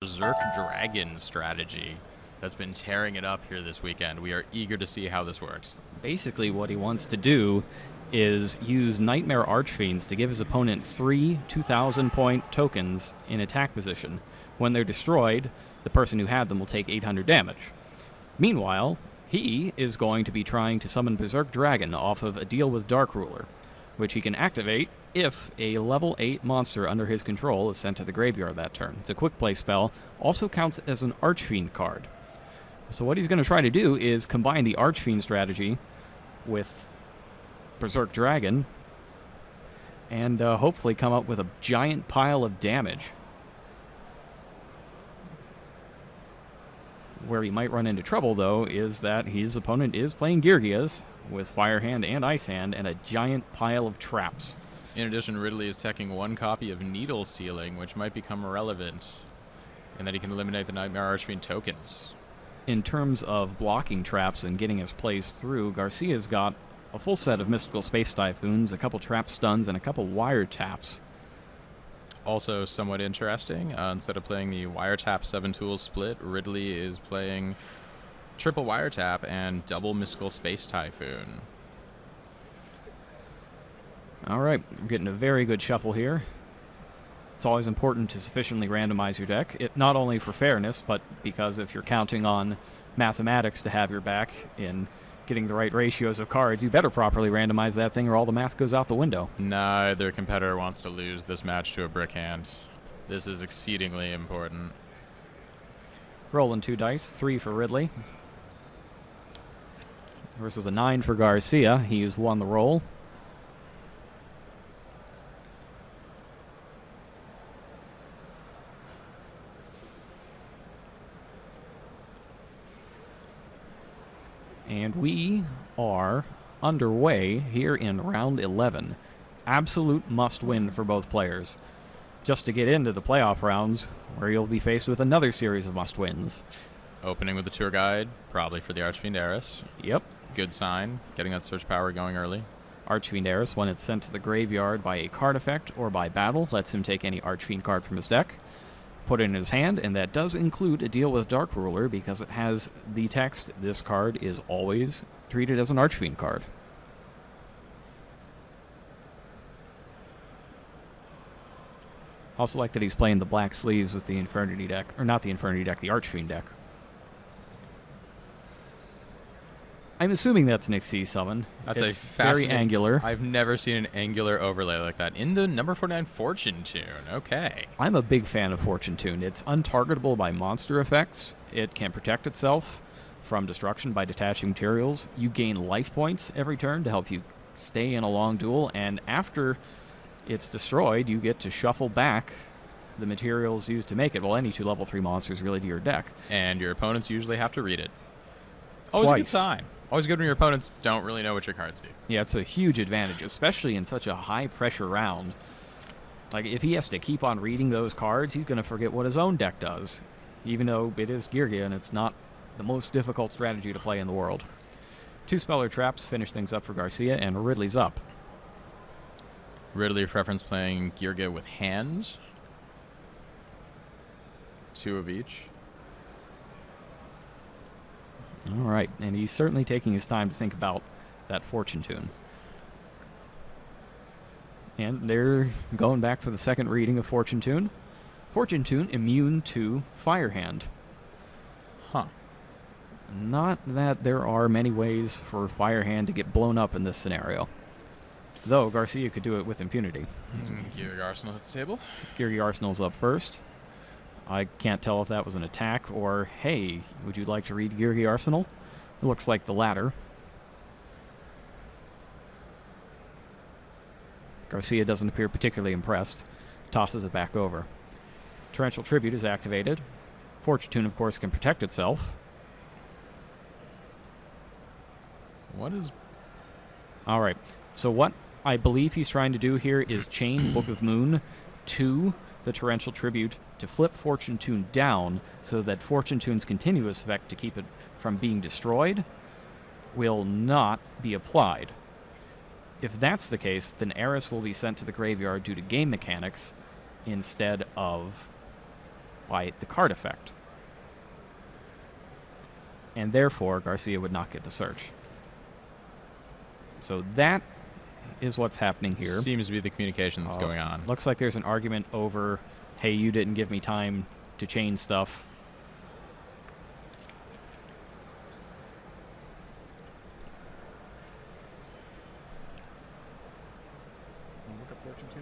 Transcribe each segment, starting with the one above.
Berserk Dragon strategy that's been tearing it up here this weekend. We are eager to see how this works. Basically, what he wants to do is use Nightmare Archfiends to give his opponent 3 2,000-point tokens in attack position. When they're destroyed, the person who had them will take 800 damage. Meanwhile, he is going to be trying to summon Berserk Dragon off of a Deal with Dark Ruler, which he can activate if a level 8 monster under his control is sent to the graveyard that turn. It's a quick play spell, also counts as an Archfiend card. So what he's going to try to do is combine the Archfiend strategy with Berserk Dragon and hopefully come up with a giant pile of damage. Where he might run into trouble, though, is that his opponent is playing Geargias with Fire Hand and Ice Hand and a giant pile of traps. In addition, Ridley is teching one copy of Needle Sealing, which might become relevant in that he can eliminate the Nightmare Archfiend tokens. In terms of blocking traps and getting his plays through, Garcia's got a full set of Mystical Space Typhoons, a couple trap stuns, and a couple wiretaps. Also somewhat interesting, instead of playing the wiretap 7-tool split, Ridley is playing triple wiretap and double Mystical Space Typhoon. All right, we're getting a very good shuffle here. It's always important to sufficiently randomize your deck, not only for fairness, but because if you're counting on mathematics to have your back in getting the right ratios of cards, you better properly randomize that thing or all the math goes out the window. Neither competitor wants to lose this match to a brick hand. This is exceedingly important. Rolling 2 dice, 3 for Ridley versus a 9 for Garcia. He's won the roll. And we are underway here in round 11. Absolute must-win for both players, just to get into the playoff rounds, where you'll be faced with another series of must-wins. Opening with the tour guide, probably for the Archfiend Eris. Yep. Good sign, getting that search power going early. Archfiend Eris, when it's sent to the graveyard by a card effect or by battle, lets him take any Archfiend card from his deck, put it in his hand, and that does include a Deal with Dark Ruler because it has the text, this card is always treated as an Archfiend card. Also like that he's playing the black sleeves with the Infernity deck, or not the Infernity deck, the Archfiend deck. I'm assuming that's an Xyz summon. That's it's a fascinating, very angular. I've never seen an angular overlay like that. In the number 49 Fortune Tune. Okay. I'm a big fan of Fortune Tune. It's untargetable by monster effects. It can protect itself from destruction by detaching materials. You gain life points every turn to help you stay in a long duel, and after it's destroyed, you get to shuffle back the materials used to make it. Well, any 2 level 3 monsters really to your deck. And your opponents usually have to read it. Always a good sign. Always good when your opponents don't really know what your cards do. Yeah, it's a huge advantage, especially in such a high-pressure round. Like, if he has to keep on reading those cards, he's going to forget what his own deck does, even though it is Geargia, and it's not the most difficult strategy to play in the world. 2 Speller Traps finish things up for Garcia, and Ridley's up. Ridley preference playing Geargia with hands. 2 of each. All right, and he's certainly taking his time to think about that Fortune Tune. And they're going back for the second reading of Fortune Tune. Fortune Tune immune to Fire Hand. Huh. Not that there are many ways for Fire Hand to get blown up in this scenario. Though Garcia could do it with impunity. Geargia Arsenal hits the table. Geargia Arsenal's up first. I can't tell if that was an attack or, hey, would you like to read Geargia Arsenal? It looks like the latter. Garcia doesn't appear particularly impressed. Tosses it back over. Torrential Tribute is activated. Fortune Tune, of course, can protect itself. What is... All right. So what I believe he's trying to do here is chain Book of Moon to the Torrential Tribute to flip Fortune Tune down so that Fortune Tune's continuous effect to keep it from being destroyed will not be applied. If that's the case, then Eris will be sent to the graveyard due to game mechanics instead of by the card effect. And therefore, Garcia would not get the search. So that is what's happening here. Seems to be the communication that's going on. Looks like there's an argument over, hey, you didn't give me time to chain stuff. Look up Fortune 2.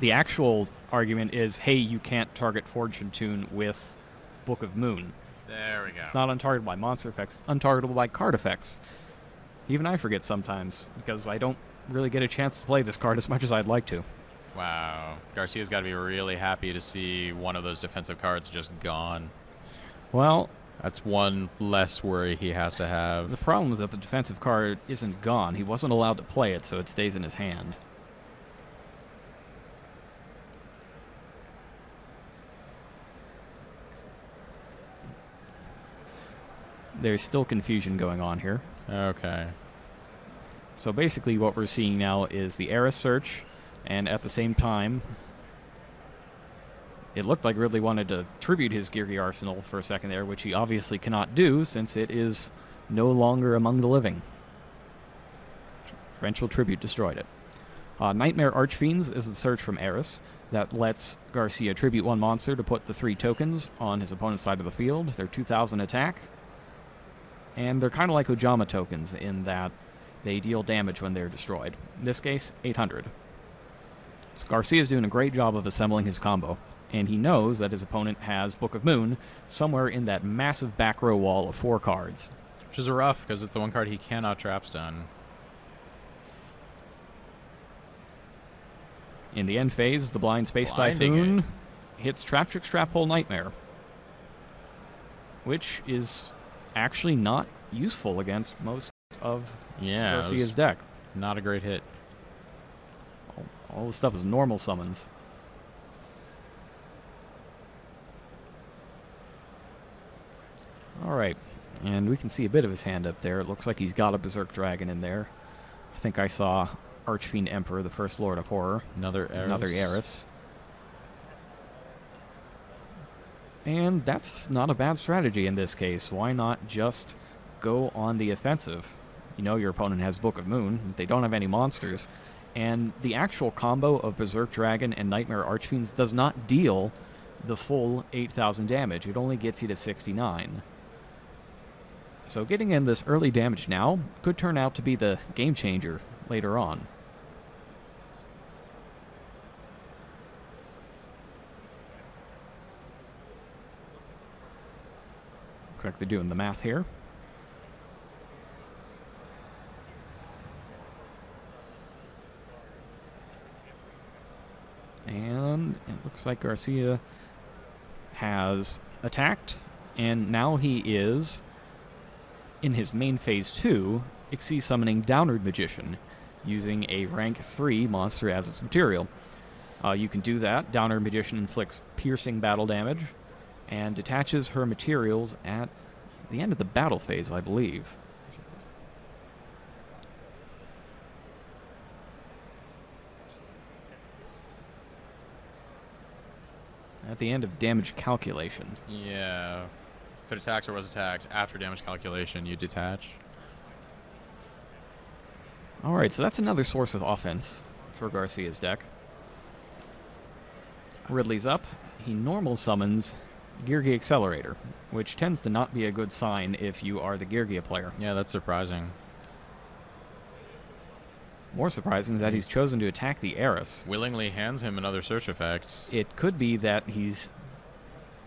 The actual argument is, hey, you can't target Fortune Tune with Book of Moon. There we go. It's not untargetable by monster effects, it's untargetable by card effects. Even I forget sometimes, because I don't really get a chance to play this card as much as I'd like to. Wow. Garcia's got to be really happy to see one of those defensive cards just gone. Well, that's one less worry he has to have. The problem is that the defensive card isn't gone. He wasn't allowed to play it, so it stays in his hand. There's still confusion going on here. Okay. So basically what we're seeing now is the Eris search, and at the same time, it looked like Ridley wanted to tribute his Geargia arsenal for a second there, which he obviously cannot do since it is no longer among the living. Torrential Tribute destroyed it. Nightmare Archfiends is the search from Eris that lets Garcia tribute one monster to put the 3 tokens on his opponent's side of the field. They're 2,000 attack. And they're kind of like Ojama tokens in that they deal damage when they're destroyed. In this case, 800. So Garcia's doing a great job of assembling his combo, and he knows that his opponent has Book of Moon somewhere in that massive back row wall of 4 cards. Which is rough, because it's the one card he cannot trap stun. In the end phase, the Blind Space Typhoon hits Traptrix Trap Hole Nightmare, which is actually not useful against most of Garcia's deck. Not a great hit. All this stuff is normal summons. Alright, and we can see a bit of his hand up there. It looks like he's got a Berserk Dragon in there. I think I saw Archfiend Emperor, the first Lord of Horror. Another Eris. Another Eris. And that's not a bad strategy in this case. Why not just go on the offensive? You know your opponent has Book of Moon. They don't have any monsters. And the actual combo of Berserk Dragon and Nightmare Archfiends does not deal the full 8,000 damage. It only gets you to 69. So getting in this early damage now could turn out to be the game changer later on. Looks like they're doing the math here. And it looks like Garcia has attacked, and now he is, in his main phase 2, Xyz summoning Downward Magician, using a rank 3 monster as its material. You can do that. Downward Magician inflicts piercing battle damage, and detaches her materials at the end of the battle phase, I believe. At the end of damage calculation. Yeah. If it attacks or was attacked after damage calculation, you detach. Alright, so that's another source of offense for Garcia's deck. Ridley's up. He normal summons Geargia Accelerator, which tends to not be a good sign if you are the Geargia player. Yeah, that's surprising. More surprising is that he's chosen to attack the Eris. Willingly hands him another search effect. It could be that he's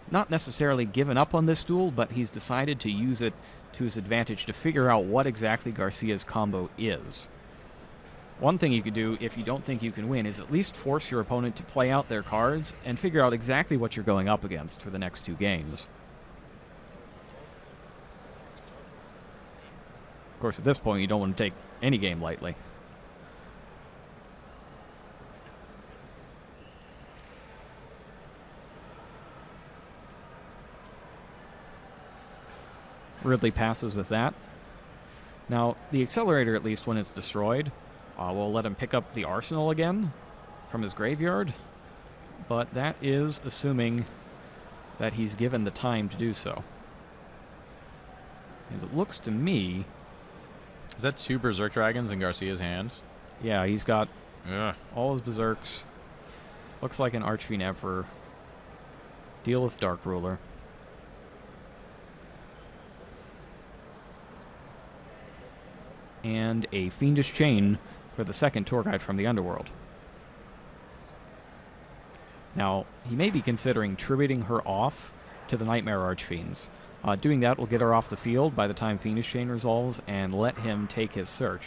not necessarily given up on this duel, but he's decided to use it to his advantage to figure out what exactly Garcia's combo is. One thing you could do if you don't think you can win is at least force your opponent to play out their cards and figure out exactly what you're going up against for the next 2 games. Of course, at this point, you don't want to take any game lightly. Ridley passes with that. Now, the accelerator, at least when it's destroyed, will let him pick up the arsenal again from his graveyard, but that is assuming that he's given the time to do so. As it looks to me... Is that 2 Berserk Dragons in Garcia's hand? Yeah, he's got Ugh. all his Berserks. Looks like an Archfiend Emperor. Deal with Dark Ruler. And a Fiendish Chain for the second tour guide from the Underworld. Now, he may be considering tributing her off to the Nightmare Archfiends. Doing that will get her off the field by the time Fiendish Chain resolves and let him take his search.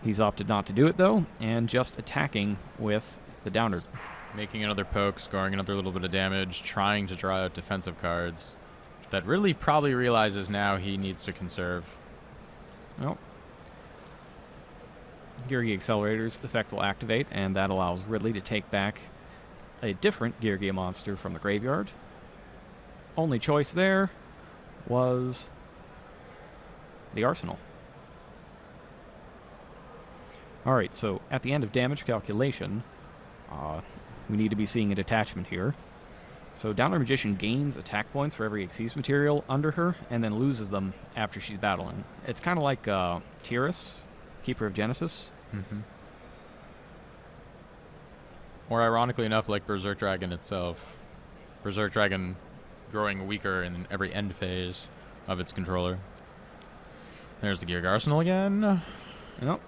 He's opted not to do it, though, and just attacking with the Downer. Making another poke, scoring another little bit of damage, trying to draw out defensive cards that Ridley probably realizes now he needs to conserve. Well, Geargia Accelerator's effect will activate, and that allows Ridley to take back a different Geargia monster from the graveyard. Only choice there was the Arsenal. Alright, so at the end of damage calculation, we need to be seeing a detachment here. So Downer Magician gains attack points for every Xyz material under her, and then loses them after she's battling. It's kind of like Tiras, Keeper of Genesis. Mm-hmm. Or ironically enough, like Berserk Dragon itself. Berserk Dragon growing weaker in every end phase of its controller. There's the Geargia Arsenal again. Yep.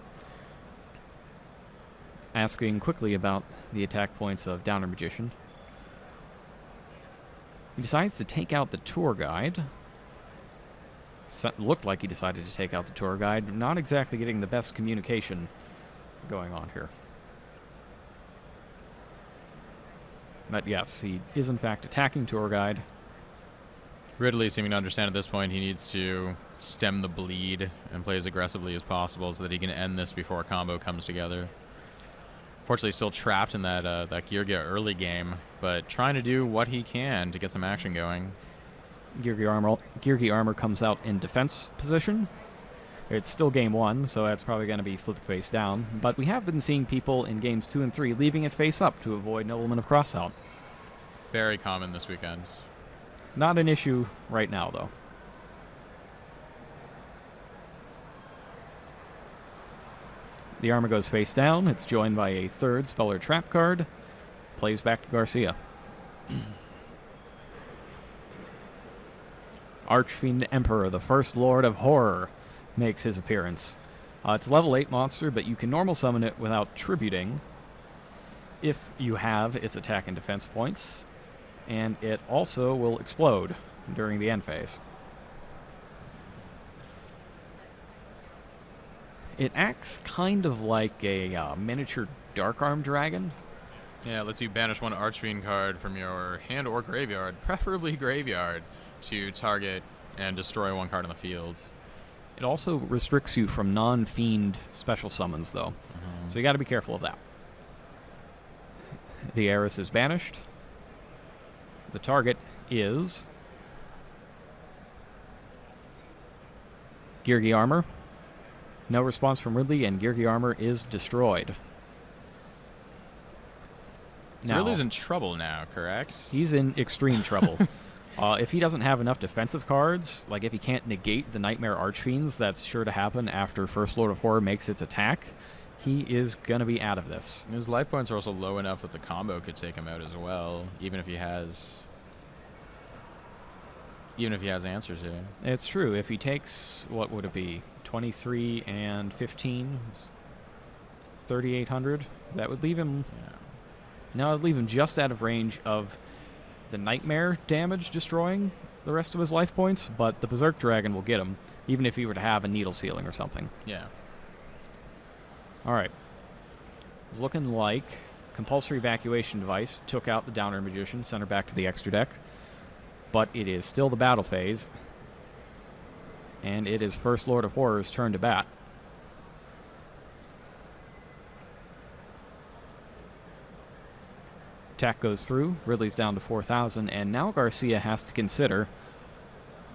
Asking quickly about the attack points of Downer Magician. He decides to take out the tour guide. Looked like he decided to take out the tour guide. Not exactly getting the best communication going on here. But yes, he is in fact attacking tour guide. Ridley seeming to understand at this point he needs to stem the bleed and play as aggressively as possible so that he can end this before a combo comes together. Fortunately, still trapped in that Geargia early game, but trying to do what he can to get some action going. Geargia Armor comes out in defense position. It's still game 1, so that's probably going to be flipped face down. But we have been seeing people in games 2 and 3 leaving it face up to avoid Nobleman of Crossout. Very common this weekend. Not an issue right now, though. The armor goes face down. It's joined by a third Speller Trap card. Plays back to Garcia. Archfiend Emperor, the First Lord of Horror, makes his appearance. It's a level 8 monster, but you can normal summon it without tributing if you have its attack and defense points. And it also will explode during the end phase. It acts kind of like a miniature Dark Arm Dragon. Yeah, it lets you banish one Archfiend card from your hand or graveyard, preferably graveyard, to target and destroy one card on the field. It also restricts you from non-fiend special summons, though. So you got to be careful of that. The Heiress is banished. The target is Geargia Armor. No response from Ridley, and Geargia Armor is destroyed. So Ridley's in trouble now, correct? He's in extreme trouble. If he doesn't have enough defensive cards, like if he can't negate the Nightmare Archfiends, that's sure to happen after First Lord of Horror makes its attack, he is going to be out of this. His life points are also low enough that the combo could take him out as well, even if he has answers here. It's true. If he takes, what would it be, 23 and 15, 3,800, that would leave him... Yeah. No, it would leave him just out of range of the Nightmare damage destroying the rest of his life points, but the Berserk Dragon will get him, even if he were to have a Needle Sealing or something. Yeah. Alright. It's looking like Compulsory Evacuation Device took out the Downer Magician, sent her back to the extra deck, but it is still the battle phase, and it is First Lord of Horror's turn to bat. Attack goes through. Ridley's down to 4,000, and now Garcia has to consider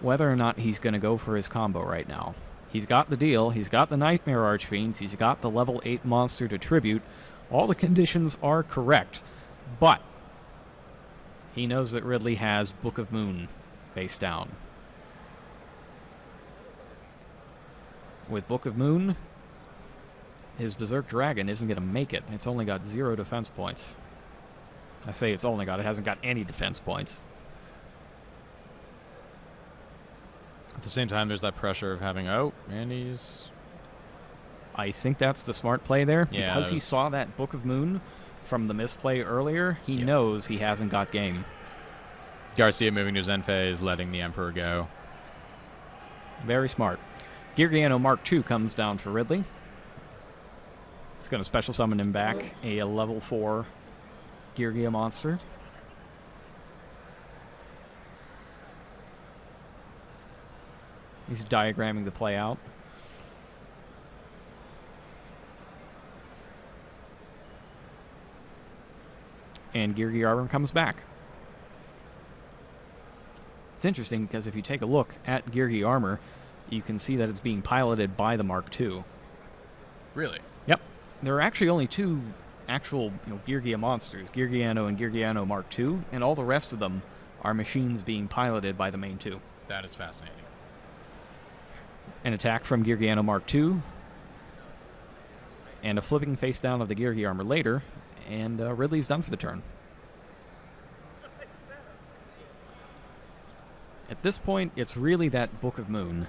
whether or not he's going to go for his combo right now. He's got the deal. He's got the Nightmare Archfiends. He's got the level 8 monster to tribute. All the conditions are correct, but he knows that Ridley has Book of Moon face down. With Book of Moon, his Berserk Dragon isn't going to make it. It's only got 0 defense points. I say it's only got, it hasn't got any defense points. At the same time, there's that pressure of having, oh, and he's... I think that's the smart play there. Yeah, because he saw that Book of Moon from the misplay earlier, he knows he hasn't got game. Garcia moving to his end phase, letting the Emperor go. Very smart. Geargia Mark II comes down for Ridley. It's going to special summon him back, a level 4 Geargia monster. He's diagramming the play out. And Geargia Armor comes back. It's interesting because if you take a look at Geargia Armor, you can see that it's being piloted by the Mark II. Really? Yep. There are actually only 2 actual Geargia monsters, Geargiano and Geargiano Mark II, and all the rest of them are machines being piloted by the main 2. That is fascinating. An attack from Geargiano Mark II, and a flipping face down of the Geargia Armor later, and Ridley's done for the turn. At this point, it's really that Book of Moon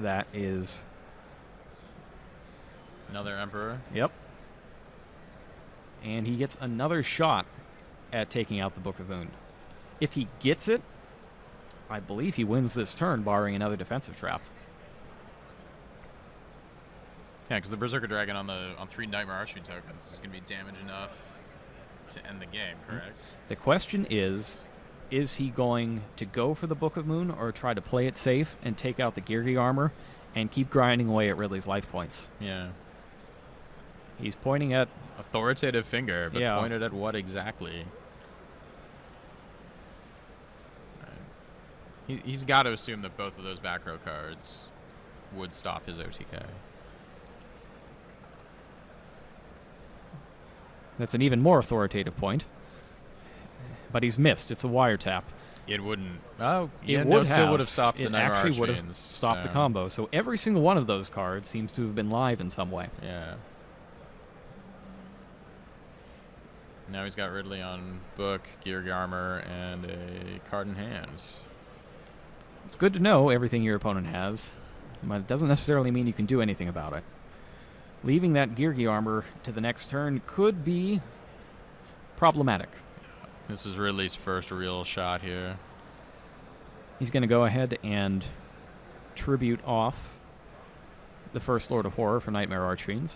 that is... Another Emperor. Yep. And he gets another shot at taking out the Book of Moon. If he gets it, I believe he wins this turn, barring another defensive trap. Yeah, because the Berserker Dragon on 3 Nightmare Archfiend tokens is going to be damage enough to end the game, correct? The question is he going to go for the Book of Moon or try to play it safe and take out the Geargia Armor and keep grinding away at Ridley's life points? Yeah. He's pointing at... Authoritative finger, but Yeah. pointed at what exactly? He's got to assume that both of those back row cards would stop his OTK. That's an even more authoritative point. But he's missed. It's a wiretap. It wouldn't. Oh, yeah, It no, would it still would have stopped the It Nightmare actually would have Archfiends, stopped the so, combo. So every single one of those cards seems to have been live in some way. Yeah. Now he's got Ridley on book, Geargia Armor, and a card in hand. It's good to know everything your opponent has, but it doesn't necessarily mean you can do anything about it. Leaving that Geargia Armor to the next turn could be problematic. This is Ridley's first real shot here. He's going to go ahead and tribute off the first Lord of Horror for Nightmare Archfiends.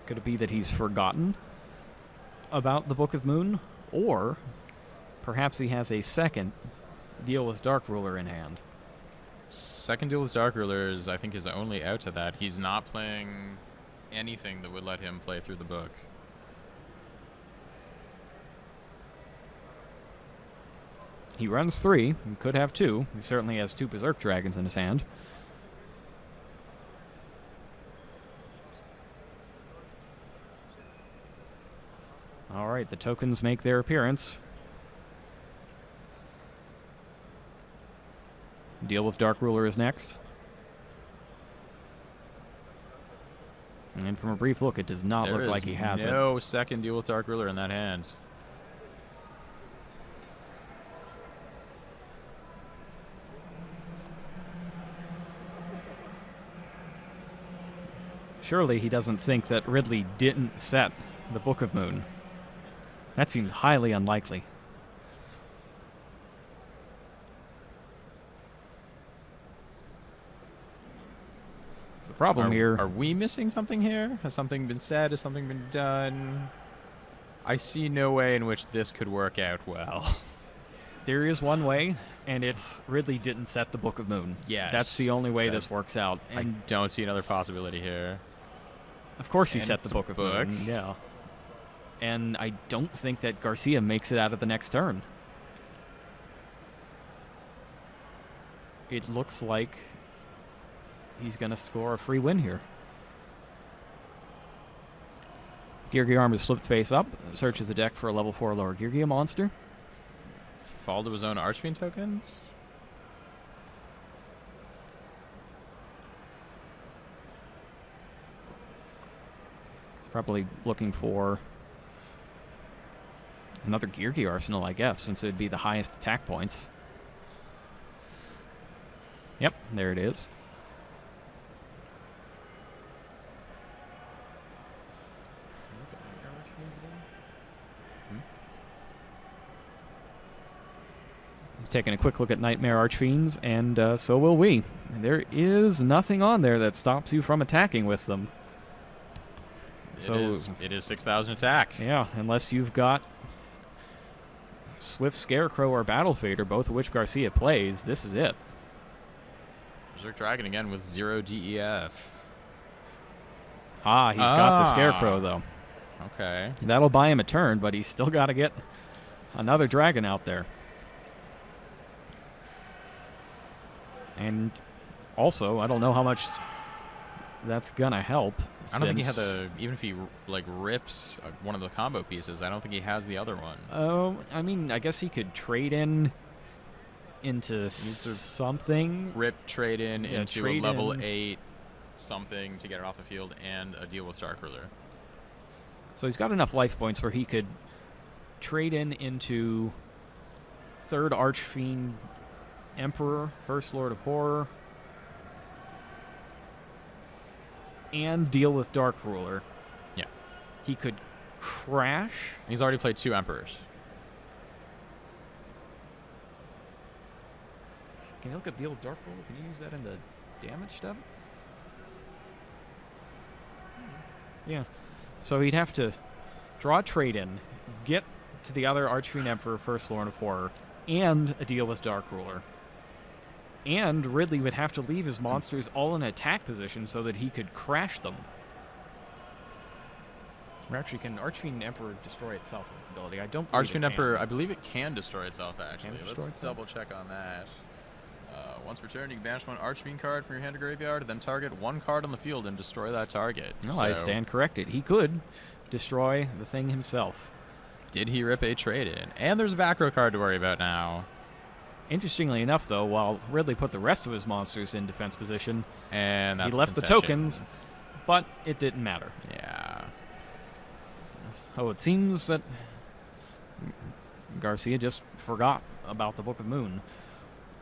Could it be that he's forgotten about the Book of Moon? Or perhaps he has a second Deal with Dark Ruler in hand. Second Duel with Dark Ruler is, I think, his only out to that. He's not playing anything that would let him play through the book. He runs 3. He could have 2. He certainly has 2 Berserk Dragons in his hand. All right, the tokens make their appearance. Deal with Dark Ruler is next. And from a brief look, it does not look like he has it. No second Deal with Dark Ruler in that hand. Surely he doesn't think that Ridley didn't set the Book of Moon. That seems highly unlikely. The problem here... Are we missing something here? Has something been said? Has something been done? I see no way in which this could work out well. There is one way, and it's Ridley didn't set the Book of Moon. Yes. That's the only way this works out. I And don't see another possibility here. Of course he And set the it's a Book of book. Moon, yeah. And I don't think that Garcia makes it out of the next turn. It looks like he's going to score a free win here. Geargia arm is flipped face up, searches the deck for a level 4 lower Geargia monster. Fall to his own Archfiend tokens? Probably looking for another Geargia arsenal, I guess, since it'd be the highest attack points. Yep, there it is. Taking a quick look at Nightmare Archfiends, and so will we. There is nothing on there that stops you from attacking with them. It is 6,000 attack. Yeah, unless you've got Swift Scarecrow or Battle Fader, both of which Garcia plays, this is it. Berserk Dragon again with 0 DEF. Ah, he's got the Scarecrow, though. Okay. That'll buy him a turn, but he's still got to get another dragon out there. And also, I don't know how much that's gonna help. I don't think he had the, even if he like rips one of the combo pieces, I don't think he has the other one. Oh, I mean, I guess he could trade into something. Rip, trade in Yeah, into trade a level in. 8 something to get it off the field and a deal with Dark Ruler. So he's got enough life points where he could trade into 3rd Archfiend Emperor, 1st Lord of Horror, and deal with Dark Ruler. Yeah. He could crash. He's already played 2 Emperors. Can you look up deal with Dark Ruler? Can you use that in the damage step? Yeah. So he'd have to draw a trade-in, get to the other Archfiend Emperor, 1st Lord of Horror, and a deal with Dark Ruler. And Ridley would have to leave his monsters all in attack position so that he could crash them. Or actually, can Archfiend Emperor destroy itself with its ability? I don't believe it Archfiend can. Emperor, I believe it can destroy itself, actually. destroy Let's itself? double check on that. Once per turn, you can banish one Archfiend card from your hand to graveyard, then target one card on the field and destroy that target. No, I stand corrected. He could destroy the thing himself. Did he rip a trade-in? And there's a back row card to worry about now. Interestingly enough, though, while Ridley put the rest of his monsters in defense position, And that's he a left the concession. tokens, but it didn't matter. Yeah. Oh, it seems that Garcia just forgot about the Book of Moon,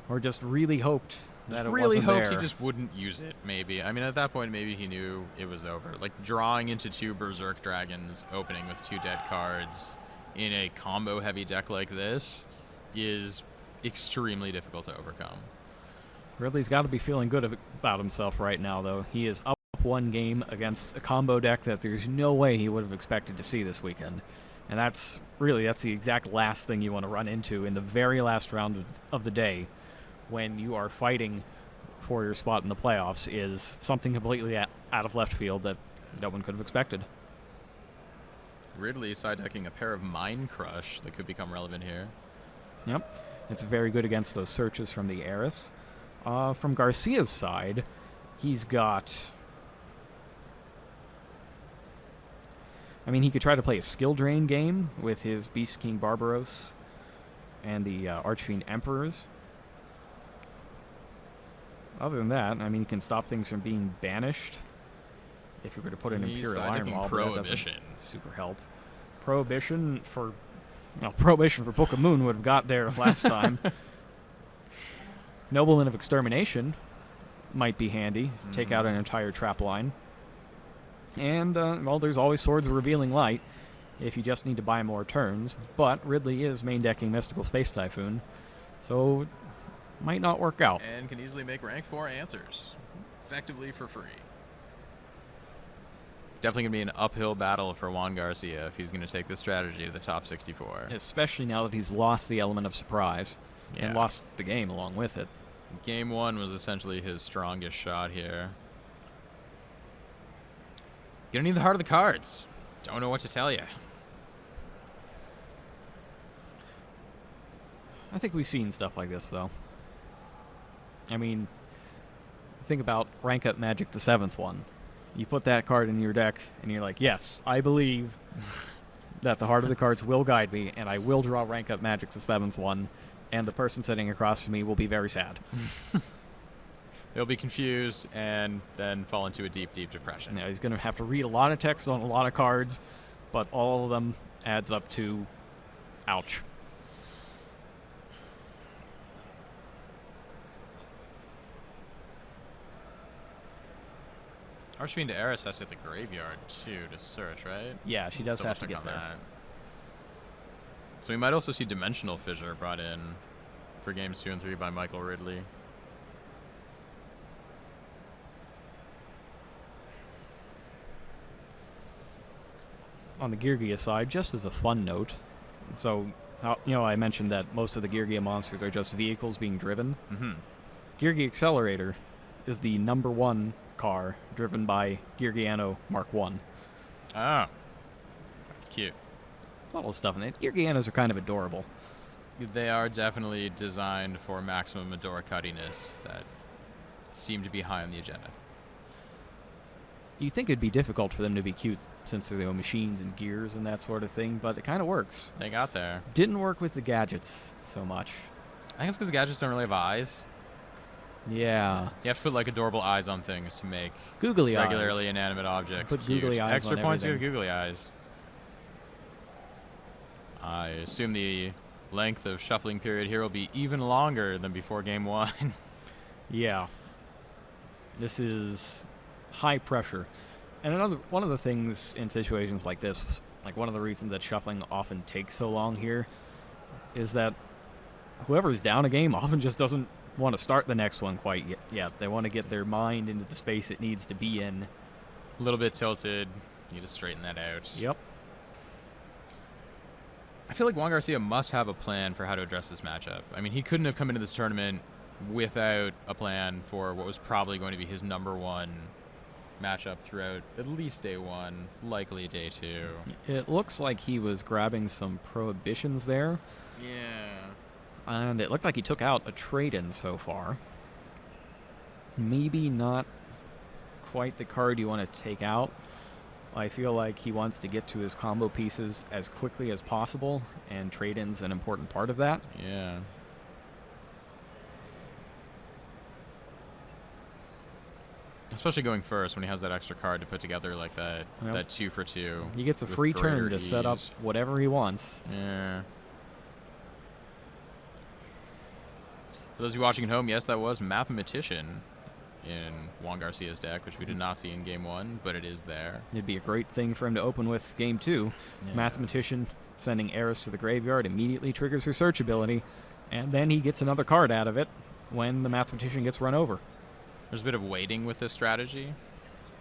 or just really hoped that it Really wasn't hoped there. he just wouldn't use it, maybe. I mean, at that point, maybe he knew it was over. Like, drawing into 2 Berserk Dragons, opening with 2 dead cards in a combo-heavy deck like this is extremely difficult to overcome. Ridley's got to be feeling good about himself right now, though. He is up 1 game against a combo deck that there's no way he would have expected to see this weekend. And that's the exact last thing you want to run into in the very last round of the day when you are fighting for your spot in the playoffs, is something completely out of left field that no one could have expected. Ridley side decking a pair of Mind Crush that could become relevant here. Yep. It's very good against those searches from the Heiress. From Garcia's side, he's got... I mean, he could try to play a skill drain game with his Beast King Barbaros and the Archfiend Emperors. Other than that, I mean, he can stop things from being banished. If you're going to put an He's Imperial side Iron decking Wall, but that doesn't Prohibition. super help. Prohibition for Book of Moon would have got there last time. Nobleman of Extermination might be handy. Take out an entire trap line. And, well, there's always Swords of Revealing Light if you just need to buy more turns. But Ridley is main decking Mystical Space Typhoon, so it might not work out. And can easily make rank 4 answers. Effectively for free. Definitely going to be an uphill battle for Juan Garcia if he's going to take this strategy to the top 64. Especially now that he's lost the element of surprise and Yeah. lost the game along with it. Game 1 was essentially his strongest shot here. Gonna need the heart of the cards. Don't know what to tell you. I think we've seen stuff like this, though. I mean, think about Rank Up Magic the 7th one. You put that card in your deck, and you're like, yes, I believe that the heart of the cards will guide me, and I will draw Rank Up Magic the 7th one, and the person sitting across from me will be very sad. They'll be confused and then fall into a deep, deep depression. He's going to have to read a lot of text on a lot of cards, but all of them adds up to ouch. Archfiend Eris has to hit the graveyard, too, to search, right? Yeah, she does Still have to check get on there. that. So we might also see Dimensional Fissure brought in for games 2 and 3 by Michael Ridley. On the Geargia side, just as a fun note, so, I mentioned that most of the Geargia monsters are just vehicles being driven. Mm-hmm. Geargia Accelerator is the #1 car driven by Geargiano Mark 1. Oh. That's cute. A lot of stuff in it. Geargianos are kind of adorable. They are definitely designed for maximum Adora cuttiness that seem to be high on the agenda. You'd think it'd be difficult for them to be cute since they're machines and gears and that sort of thing, but it kind of works. They got there. Didn't work with the gadgets so much. I think it's because the gadgets don't really have eyes. Yeah. You have to put like adorable eyes on things to make Googly eyes. regularly inanimate objects Put cute. googly eyes Extra on points if you everything. have googly eyes. I assume the length of shuffling period here will be even longer than before game 1. Yeah. This is high pressure. And one of the things in situations like this, like one of the reasons that shuffling often takes so long here, is that whoever's down a game often just doesn't want to start the next one quite yet. They want to get their mind into the space it needs to be in. A little bit tilted. Need to straighten that out. Yep. I feel like Juan Garcia must have a plan for how to address this matchup. I mean, he couldn't have come into this tournament without a plan for what was probably going to be his #1 matchup throughout at least day 1, likely day 2. It looks like he was grabbing some prohibitions there, Yeah. and it looked like he took out a trade-in so far. Maybe not quite the card you want to take out. I feel like he wants to get to his combo pieces as quickly as possible, and trade-in's an important part of that. Yeah. Especially going first when he has that extra card to put together like that, Yep. that 2 for 2. He gets a with free turn greater to set up ease. whatever he wants. Yeah. For those of you watching at home, yes, that was Mathematician in Juan Garcia's deck, which we did not see in game 1, but it is there. It'd be a great thing for him to open with game 2. Yeah. Mathematician sending Eris to the graveyard immediately triggers her search ability, and then he gets another card out of it when the Mathematician gets run over. There's a bit of waiting with this strategy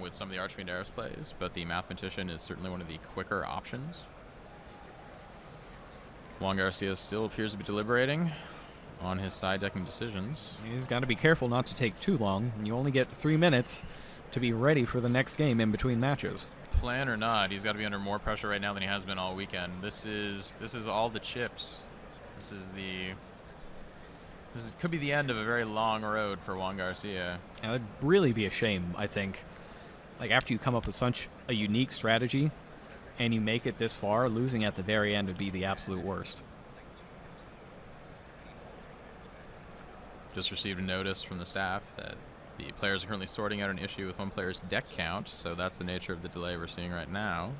with some of the Archfiend Eris plays, but the Mathematician is certainly one of the quicker options. Juan Garcia still appears to be deliberating on his side decking decisions. He's got to be careful not to take too long, and you only get 3 minutes to be ready for the next game in between matches. Plan or not, he's got to be under more pressure right now than he has been all weekend. This is all the chips. This could be the end of a very long road for Juan Garcia. And it'd really be a shame, I think. Like, after you come up with such a unique strategy and you make it this far, losing at the very end would be the absolute worst. Just received a notice from the staff that the players are currently sorting out an issue with one player's deck count, so that's the nature of the delay we're seeing right now.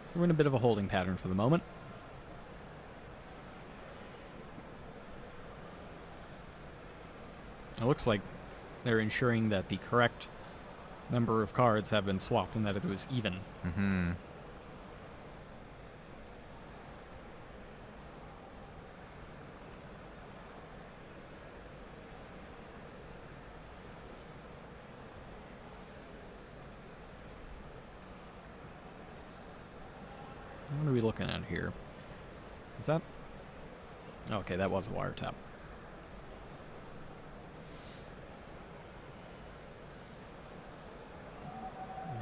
So we're in a bit of a holding pattern for the moment. It looks like they're ensuring that the correct number of cards have been swapped and that it was even. Mm-hmm. What are we looking at here? Is that... Okay, that was a wiretap.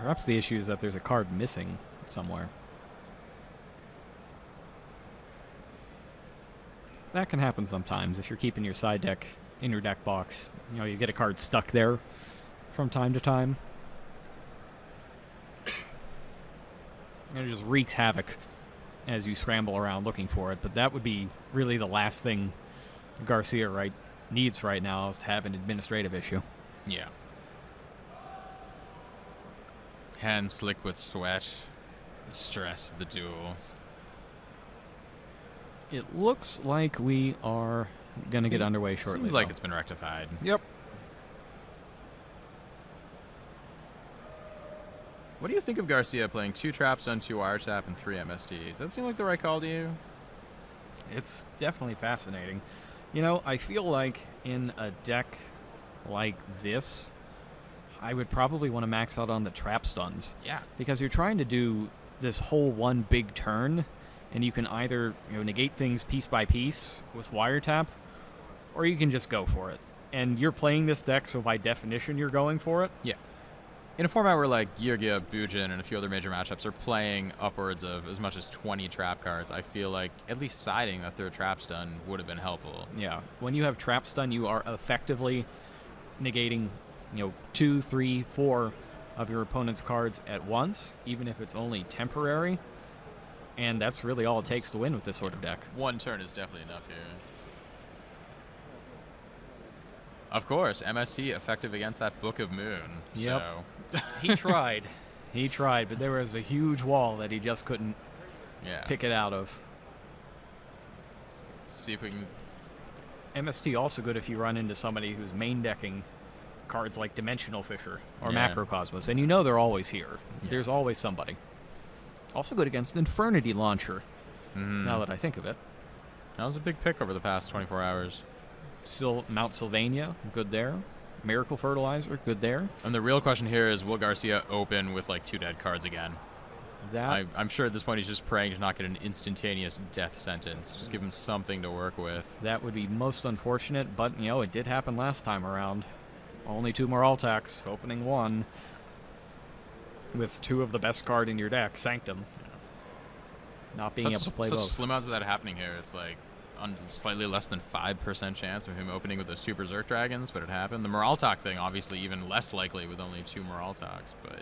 Perhaps the issue is that there's a card missing somewhere. That can happen sometimes if you're keeping your side deck in your deck box. You know, you get a card stuck there from time to time. And it just wreaks havoc as you scramble around looking for it. But that would be really the last thing Garcia needs right now, is to have an administrative issue. Yeah. Hands slick with sweat. The stress of the duel. It looks like we are going to get underway shortly. Seems like it's been rectified. Yep. What do you think of Garcia playing 2 traps on 2 wiretap and 3 MST? Does that seem like the right call to you? It's definitely fascinating. You know, I feel like in a deck like this, I would probably want to max out on the trap stuns. Yeah. Because you're trying to do this whole one big turn, and you can either negate things piece by piece with wiretap, or you can just go for it. And you're playing this deck, so by definition you're going for it. Yeah. In a format where like Geargia, Bujin, and a few other major matchups are playing upwards of as much as 20 trap cards, I feel like at least siding that third trap stun would have been helpful. Yeah. When you have trap stun, you are effectively negating 2, 3, 4 of your opponent's cards at once, even if it's only temporary. And that's really all it takes to win with this sort of deck. 1 turn is definitely enough here. Of course, MST effective against that Book of Moon. Yep. So. He tried. He tried, but there was a huge wall that he just couldn't pick it out of. Let's see if we can... MST also good if you run into somebody who's main decking cards like Dimensional Fisher or Macrocosmos, and they're always here. Yeah. There's always somebody. Also good against Infernity Launcher, now that I think of it. That was a big pick over the past 24 hours. Still Mount Sylvania, good there. Miracle Fertilizer, good there. And the real question here is, will Garcia open with like 2 dead cards again? I'm sure at this point he's just praying to not get an instantaneous death sentence. Just give him something to work with. That would be most unfortunate, but it did happen last time around. Only 2 more attacks, opening 1 with 2 of the best card in your deck, Sanctum. Not being able to play both. Such slim odds of that happening here. It's like slightly less than 5% chance of him opening with those 2 Berserk Dragons, but it happened. The Moraltalk thing, obviously, even less likely with only 2 Moraltalks, but...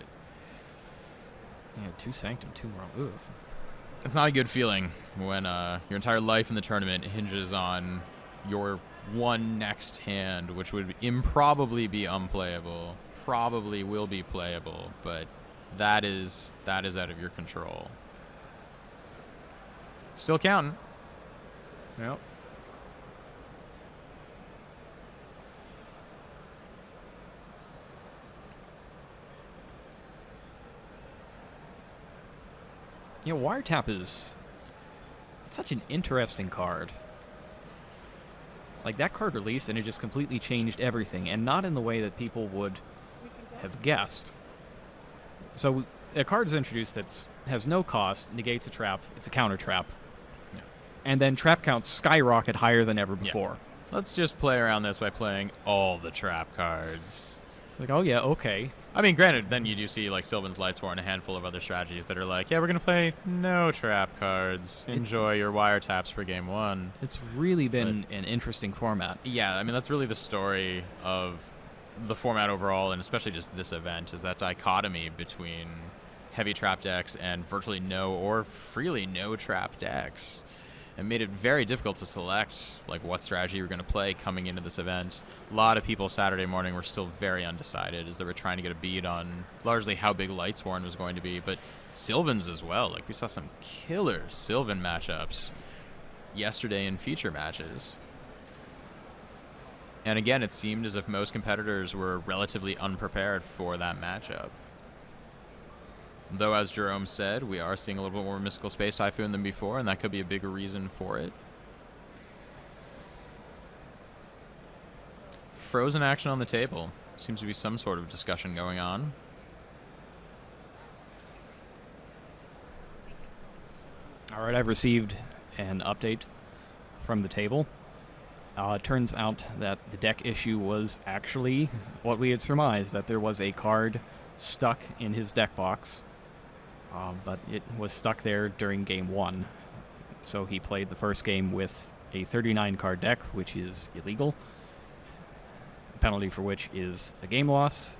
Yeah, 2 Sanctum, 2 Moral. Ooh. It's not a good feeling when your entire life in the tournament hinges on your one next hand, which would improbably be unplayable, probably will be playable, but that is out of your control. Still counting. Yep. Wiretap is such an interesting card. Like, that card released and it just completely changed everything, and not in the way that people would have guessed. So a card is introduced that has no cost, negates a trap, it's a counter trap. Yeah. And then trap counts skyrocket higher than ever before. Yeah. Let's just play around this by playing all the trap cards. It's like, oh yeah, okay. I mean, granted, then you do see like Sylvan's Lightsworn and a handful of other strategies that are like, yeah, we're going to play no trap cards. Enjoy your wiretaps for game 1. It's really been an interesting format. Yeah, I mean, that's really the story of the format overall, and especially just this event, is that dichotomy between heavy trap decks and virtually no or freely no trap decks. It made it very difficult to select like what strategy you were going to play coming into this event. A lot of people Saturday morning were still very undecided as they were trying to get a bead on largely how big Lightsworn was going to be, but Sylvans as well. Like, we saw some killer Sylvan matchups yesterday in feature matches. And again, it seemed as if most competitors were relatively unprepared for that matchup. Though, as Jerome said, we are seeing a little bit more Mystical Space Typhoon than before, and that could be a bigger reason for it. Frozen action on the table. Seems to be some sort of discussion going on. All right, I've received an update from the table. It turns out that the deck issue was actually what we had surmised, that there was a card stuck in his deck box, but it was stuck there during game 1. So he played the first game with a 39-card deck, which is illegal, the penalty for which is a game loss,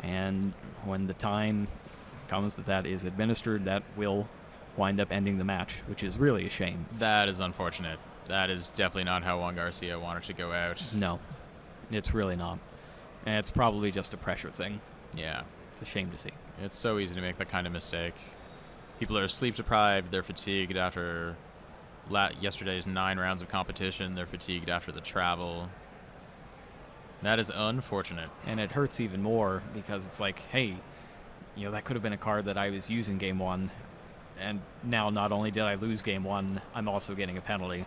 and when the time comes that that is administered, that will wind up ending the match, which is really a shame. That is unfortunate. That is definitely not how Juan Garcia wanted to go out. No, it's really not. And it's probably just a pressure thing. Yeah. It's a shame to see. It's so easy to make that kind of mistake. People are sleep deprived, they're fatigued after yesterday's 9 rounds of competition, they're fatigued after the travel. That is unfortunate. And it hurts even more because it's like, hey, you know, that could have been a card that I was using game 1, and now not only did I lose game 1, I'm also getting a penalty.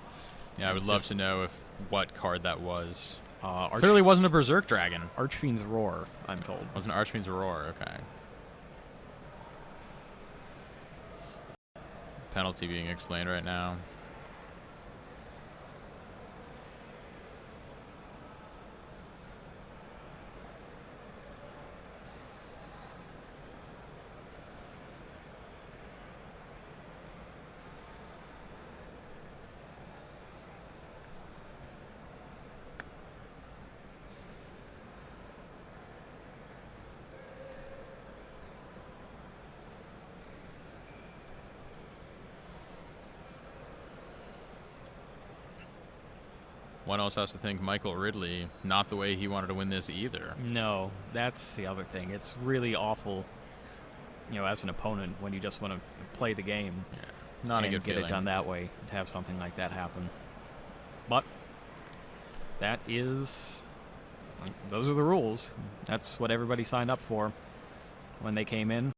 Yeah, I would love to know what card that was. Clearly Clearly wasn't a Berserk Dragon. Archfiend's Roar, I'm told. Wasn't Archfiend's Roar, okay. Penalty being explained right now. One also has to think Michael Ridley, not the way he wanted to win this either. No, that's the other thing. It's really awful, you know, as an opponent when you just want to play the game. Yeah, not a and good get feeling. it done that way, to have something like that happen. But that is, those are the rules. That's what everybody signed up for when they came in.